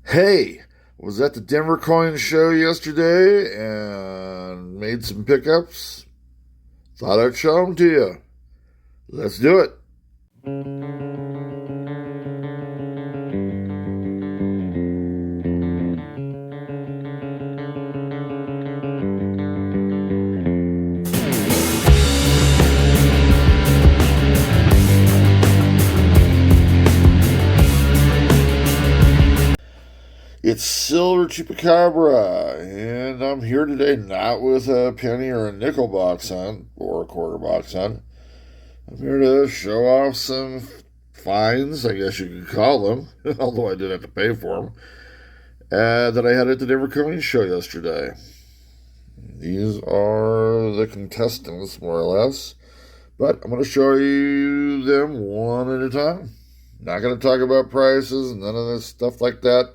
Hey, was at the Denver Coin Show yesterday and made some pickups. Thought I'd show them to you. Let's do it. It's Silver Chupacabra, and I'm here today not with a penny or a nickel box hunt or a quarter box hunt. I'm here to show off some finds, I guess you could call them, although I did have to pay for them, that I had at the Denver Coin Show yesterday. These are the contestants, more or less, but I'm going to show you them one at a time. Not going to talk about prices and none of this stuff like that,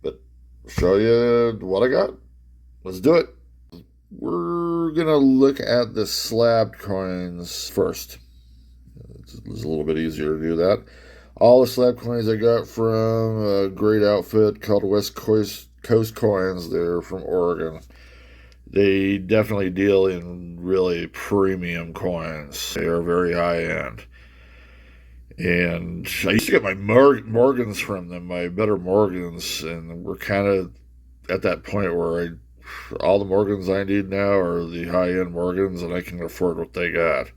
but show you what I got. Let's do it. We're going to look at the slabbed coins first. It's a little bit easier to do that. All the slab coins I got from a great outfit called West Coast Coins. They're from Oregon. They definitely deal in really premium coins. They are very high end. And I used to get my Morgans from them, my better Morgans, and we're kind of at that point where all the Morgans I need now are the high end Morgans, and I can afford what they got.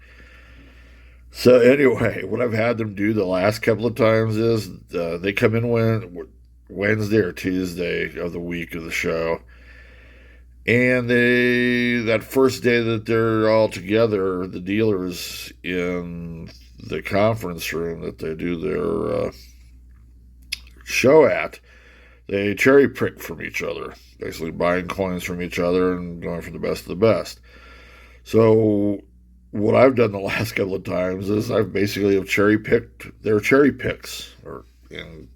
So anyway, what I've had them do the last couple of times is they come in Wednesday or Tuesday of the week of the show, and that first day that they're all together, the dealers in the conference room that they do their show at, they cherry pick from each other, basically buying coins from each other and going for the best of the best. So what I've done the last couple of times is I've basically have cherry picked their cherry picks, and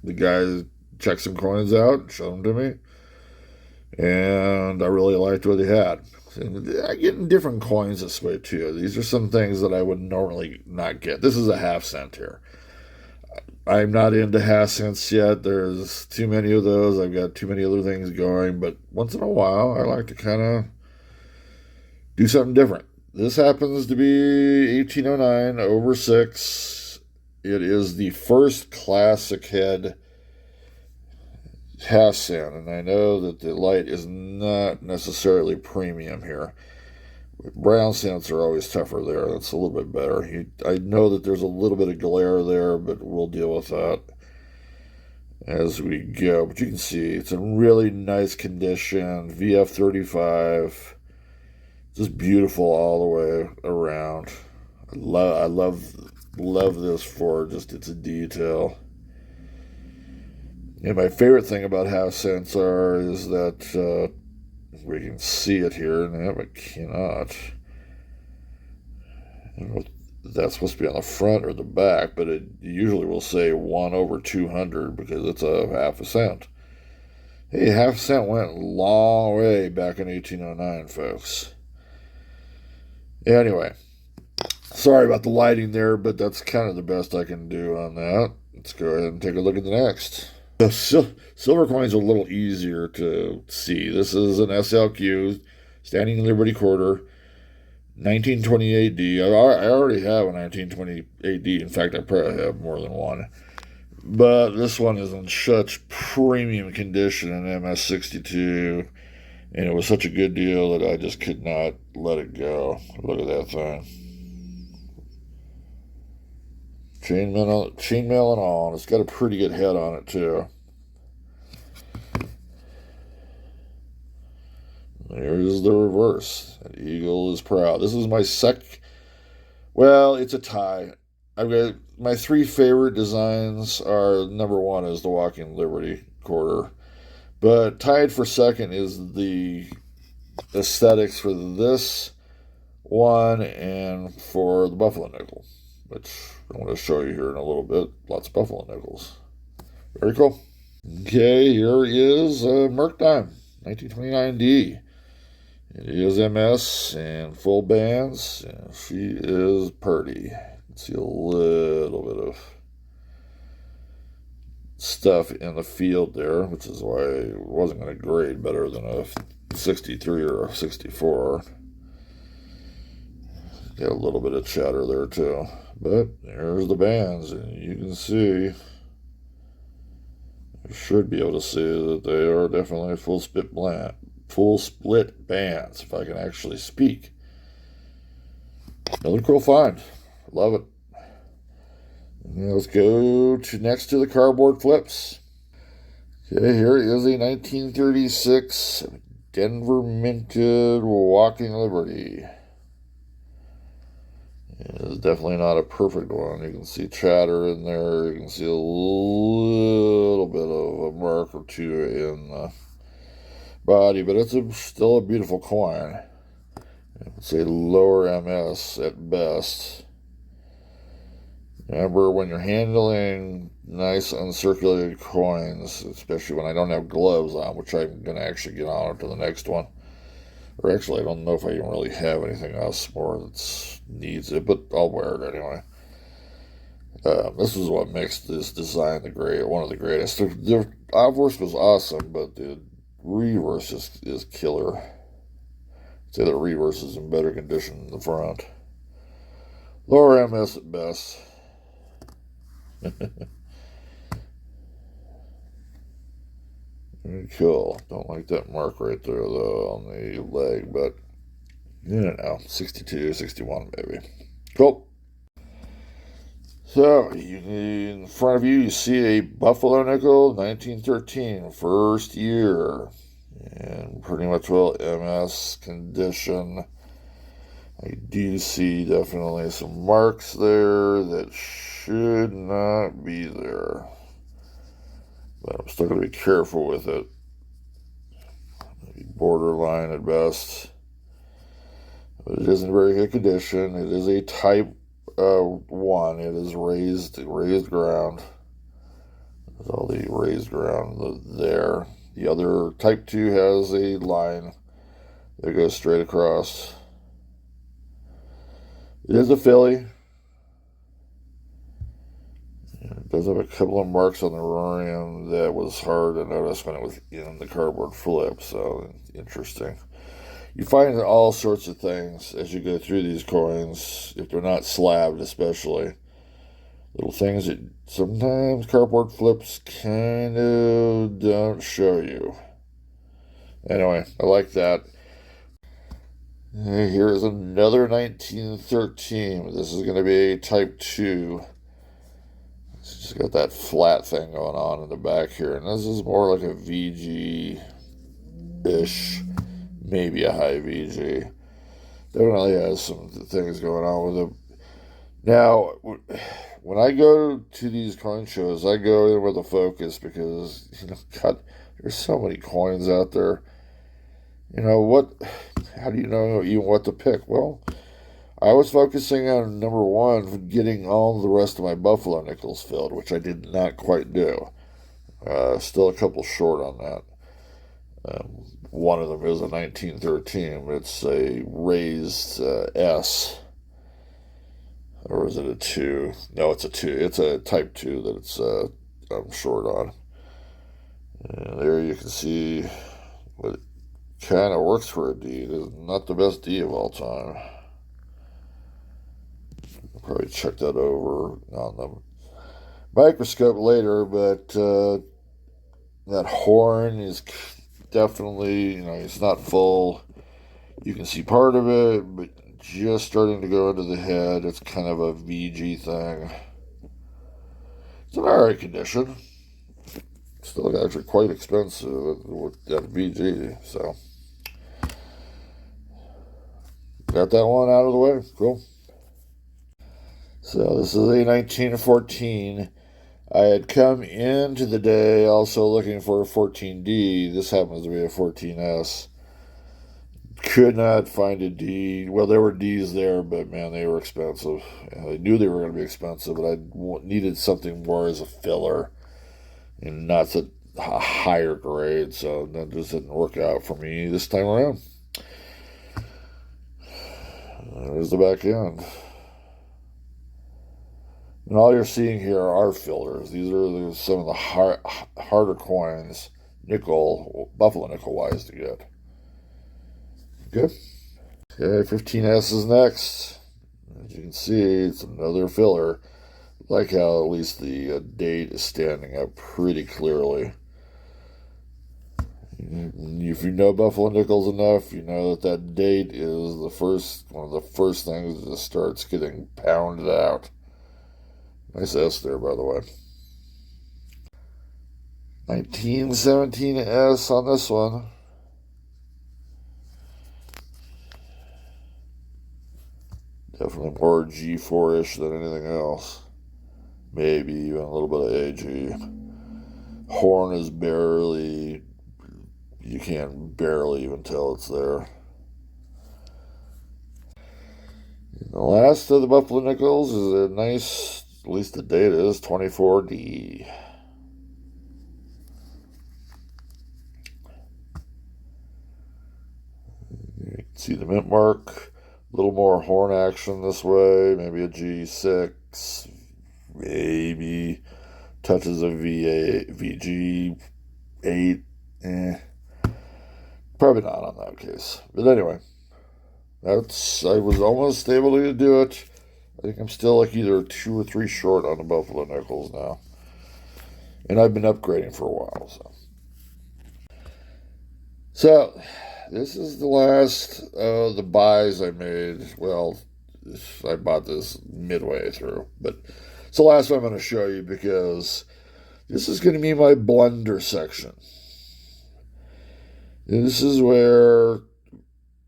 the guy checked some coins out, showed them to me, and I really liked what he had. And I get different coins this way too. These are some things that I would normally not get. This is a half cent here. I'm not into half cents yet. There's too many of those. I've got too many other things going, but once in a while I like to kind of do something different. This happens to be 1809 over 6. It is the first classic head half cent, and I know that the light is not necessarily premium here. Brown cents are always tougher there. That's a little bit better. I know that there's a little bit of glare there, but we'll deal with that as we go. But you can see it's in really nice condition. VF35. Just beautiful all the way around. I love this for just its detail. And my favorite thing about half cents is that we can see it here, and I cannot. I don't know if that's supposed to be on the front or the back, but it usually will say 1 over 200 because it's a half a cent. Hey, half a cent went a long way back in 1809, folks. Anyway, sorry about the lighting there, but that's kind of the best I can do on that. Let's go ahead and take a look at the next. The silver coins are a little easier to see. This is an SLQ, Standing Liberty Quarter, 1920 AD. I already have a 1920 AD. In fact, I probably have more than one. But this one is in such premium condition in MS62. And it was such a good deal that I just could not let it go. Look at that thing. Chainmail and all. And it's got a pretty good head on it, too. There's the reverse. An eagle is proud. This is my well, it's a tie. I've got my 3 favorite designs are, number 1 is the Walking Liberty Quarter. But tied for second is the aesthetics for this one and for the Buffalo Nickel, which I'm going to show you here in a little bit. Lots of Buffalo Nickels. Very cool. Okay, here is Merc Dime, 1929D. It is MS and full bands. And she is pretty. You can see a little bit of stuff in the field there, which is why it wasn't going to grade better than a 63 or a 64. Got a little bit of chatter there too. But there's the bands, and you can see, you should be able to see that they are definitely full split bands, if I can actually speak. Another cool find. Love it. Now let's go next to the cardboard flips. Okay, here is a 1936 Denver minted Walking Liberty. It's definitely not a perfect one. You can see chatter in there. You can see a little bit of a mark or two in the body, but it's still a beautiful coin. It's a lower MS at best. Remember, when you're handling nice uncirculated coins, especially when I don't have gloves on, which I'm going to actually get on to the next one. Or actually, I don't know if I even really have anything else more that needs it, but I'll wear it anyway. This is what makes this design one of the greatest. The obverse was awesome, but the reverse is killer. I'd say the reverse is in better condition than the front. Lower MS at best. Very cool. Don't like that mark right there, though, on the leg, but, 62, 61, maybe. Cool. So, in front of you see a Buffalo nickel, 1913, first year, and pretty much MS condition. I do see definitely some marks there that should not be there. But I'm still going to be careful with it. Maybe borderline at best. But it is in very good condition. It is a type 1. It is raised ground. There's all the raised ground there. The other type 2 has a line that goes straight across. It is a Philly. It does have a couple of marks on the rorium that was hard to notice when it was in the cardboard flip, so interesting. You find all sorts of things as you go through these coins, if they're not slabbed especially. Little things that sometimes cardboard flips kind of don't show you. Anyway, I like that. Here is another 1913. This is going to be a Type 2. It's just got that flat thing going on in the back here. And this is more like a VG-ish, maybe a high VG. Definitely has some things going on with it. Now, when I go to these coin shows, I go in with a focus because, God, there's so many coins out there. How do you know even what to pick? Well, I was focusing on number one, getting all the rest of my Buffalo nickels filled, which I did not quite do. Still a couple short on that. One of them is a 1913. It's a raised S. Or is it a 2? No, it's a 2. It's a Type 2 that I'm short on. And there you can see what kind of works for a D. It is not the best D of all time. I'll probably check that over on the microscope later, but that horn is definitely, it's not full. You can see part of it, but just starting to go into the head. It's kind of a VG thing. It's in alright condition. Still actually quite expensive with that VG, so got that one out of the way. Cool. So this is a 1914. I had come into the day also looking for a 14D. This happens to be a 14S. Could not find a D. Well, there were Ds there, but man, they were expensive. I knew they were going to be expensive, but I needed something more as a filler and not a higher grade, so that just didn't work out for me this time around. There's the back end. And all you're seeing here are fillers. These are some of the harder coins, buffalo nickel wise to get. Good. Okay, 15S is next. As you can see, it's another filler. I like how at least the date is standing up pretty clearly. If you know buffalo nickels enough, you know that that date is one of the first things that starts getting pounded out. Nice S there, by the way. 1917S on this one. Definitely more G4-ish than anything else. Maybe even a little bit of AG. Horn is barely, you can barely even tell it's there. And the last of the buffalo nickels is a nice, at least the date is 24D. You can see the mint mark. A little more horn action this way. Maybe a G6. Maybe touches of VG8. Probably not on that case. But anyway, I was almost able to do it. I think I'm still like either 2 or 3 short on the buffalo nickels now. And I've been upgrading for a while, So, this is the last of the buys I made. Well, I bought this midway through, but it's the last one I'm going to show you because this is going to be my blunder section. This is where,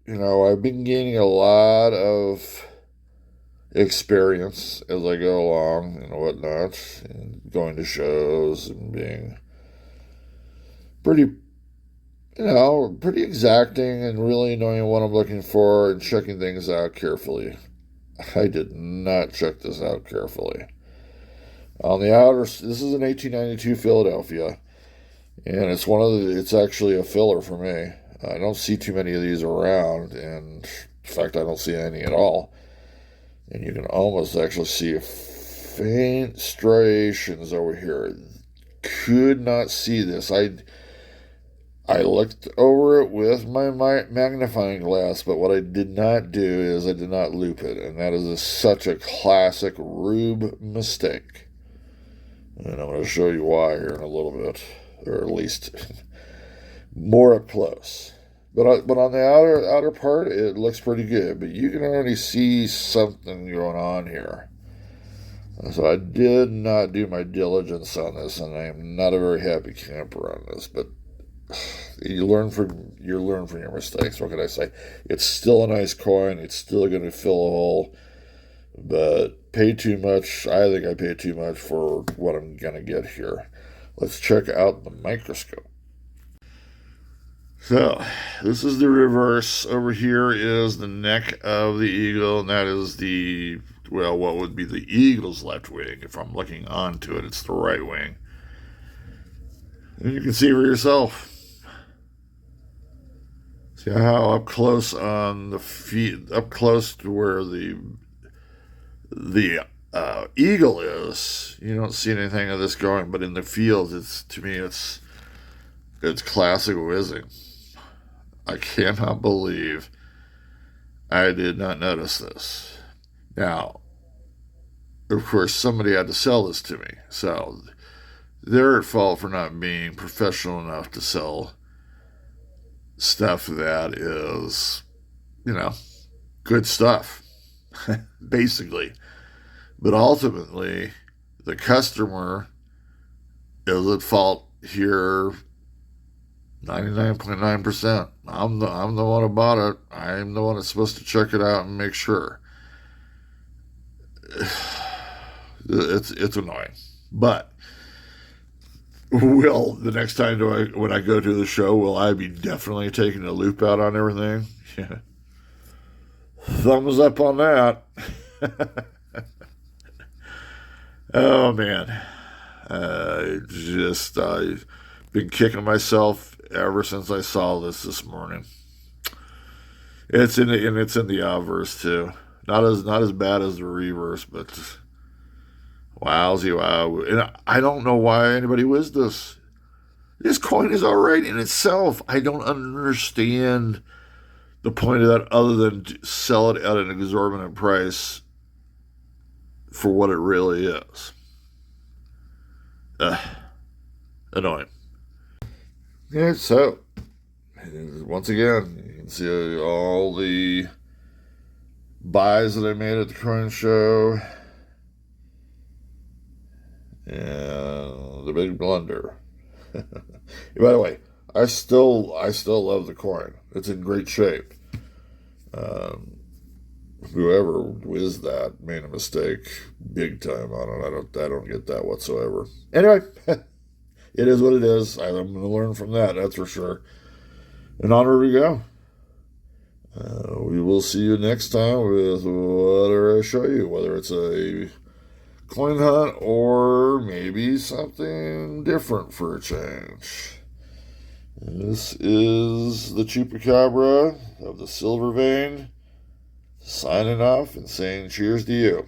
I've been gaining a lot of experience as I go along and whatnot, and going to shows and being pretty exacting and really knowing what I'm looking for and checking things out carefully. I did not check this out carefully. On the outer, this is an 1892 Philadelphia, and it's actually a filler for me. I don't see too many of these around, and in fact, I don't see any at all. And you can almost actually see faint striations over here. Could not see this. I looked over it with my magnifying glass, but what I did not do is I did not loop it, and that is such a classic rube mistake. And I'm going to show you why here in a little bit, or at least more up close. But on the outer part, it looks pretty good, but you can already see something going on here. So I did not do my diligence on this, and I am not a very happy camper on this, but you learn from your mistakes. What can I say? It's still a nice coin. It's still going to fill a hole, but pay too much. I think I paid too much for what I'm going to get here. Let's check out the microscope. So this is the reverse. Over here is the neck of the eagle, and that is what would be the eagle's left wing. If I'm looking onto it, it's the right wing. And you can see for yourself. See how up close on the feet, up close to where the eagle is, you don't see anything of this going, but in the field, it's classic whizzing. I cannot believe I did not notice this. Now, of course, somebody had to sell this to me, so they're at fault for not being professional enough to sell stuff that is, good stuff, basically. But ultimately, the customer is at fault here 99.9%. I'm the one who bought it. I'm the one that's supposed to check it out and make sure. It's annoying. But the next time when I go to the show, will I be definitely taking a loop out on everything? Yeah. Thumbs up on that. Oh, man. I've been kicking myself ever since I saw this morning. It's in the obverse too. Not as bad as the reverse, but Wowsy wow. And I don't know why anybody whizzed this. This coin is all right in itself. I don't understand the point of that other than to sell it at an exorbitant price for what it really is. Annoying. Yeah, so, once again, you can see all the buys that I made at the coin show and the big blunder. By the way, I still love the coin. It's in great shape. Whoever whizzed that made a mistake big time on it. I don't get that whatsoever. Anyway, it is what it is. I'm going to learn from that. That's for sure. And onward we go. We will see you next time with whatever I show you, whether it's a coin hunt or maybe something different for a change. This is the Chupacabra of the Silver Vein signing off and saying cheers to you.